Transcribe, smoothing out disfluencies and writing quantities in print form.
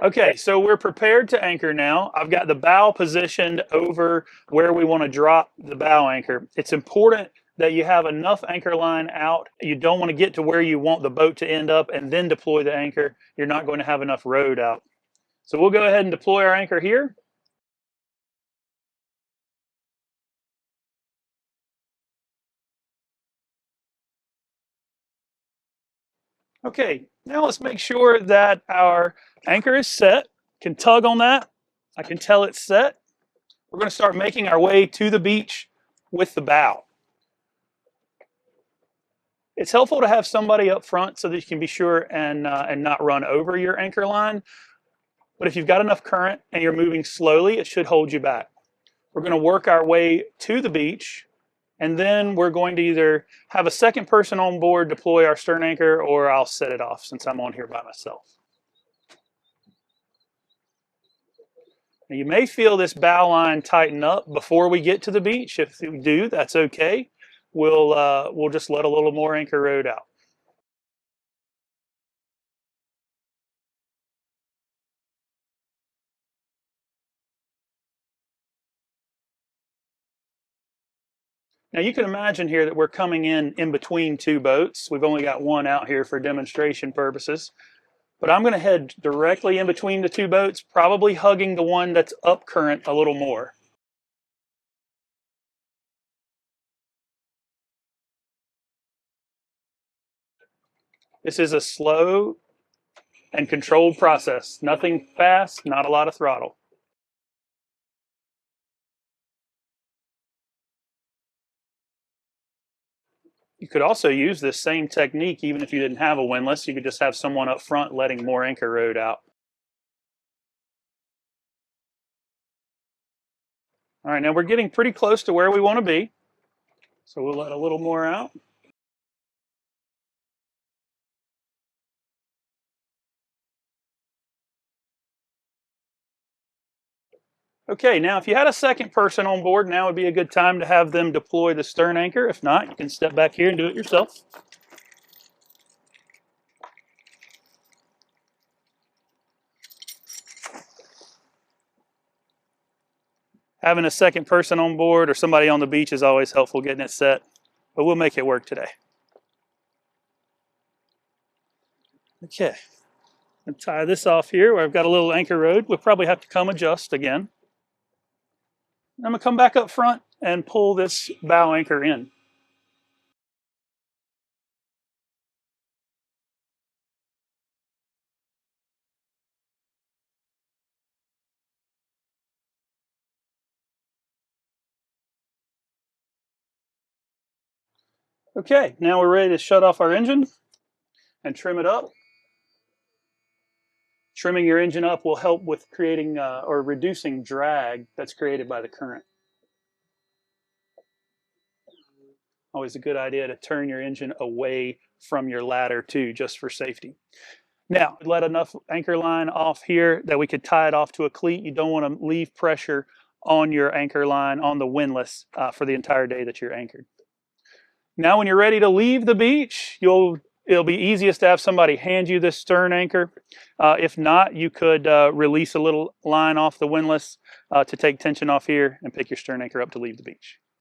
Okay, so we're prepared to anchor now. I've got the bow positioned over where we want to drop the bow anchor. It's important that you have enough anchor line out. You don't want to get to where you want the boat to end up and then deploy the anchor. You're not going to have enough rode out. So we'll go ahead and deploy our anchor here. Okay, now let's make sure that our anchor is set. Can tug on that. I can tell it's set. We're going to start making our way to the beach with the bow. It's helpful to have somebody up front so that you can be sure and not run over your anchor line. But if you've got enough current and you're moving slowly, it should hold you back. We're going to work our way to the beach, and then we're going to either have a second person on board deploy our stern anchor, or I'll set it off since I'm on here by myself. Now you may feel this bow line tighten up before we get to the beach. If we do, that's okay. We'll just let a little more anchor rode out. Now you can imagine here that we're coming in between two boats. We've only got one out here for demonstration purposes, but I'm going to head directly in between the two boats, probably hugging the one that's up current a little more. This is a slow and controlled process. Nothing fast, not a lot of throttle. You could also use this same technique even if you didn't have a windlass. You could just have someone up front letting more anchor rode out. All right, now we're getting pretty close to where we want to be. So we'll let a little more out. Okay, now if you had a second person on board, now would be a good time to have them deploy the stern anchor. If not, you can step back here and do it yourself. Having a second person on board or somebody on the beach is always helpful getting it set, but we'll make it work today. Okay, I'll tie this off here where I've got a little anchor rode. We'll probably have to come adjust again. I'm going to come back up front and pull this bow anchor in. Okay, now we're ready to shut off our engine and trim it up. Trimming your engine up will help with creating or reducing drag that's created by the current. Always a good idea to turn your engine away from your ladder too, just for safety. Now, let enough anchor line off here that we could tie it off to a cleat. You don't want to leave pressure on your anchor line on the windlass for the entire day that you're anchored. Now, when you're ready to leave the beach, it'll be easiest to have somebody hand you this stern anchor. If not, you could release a little line off the windlass to take tension off here and pick your stern anchor up to leave the beach.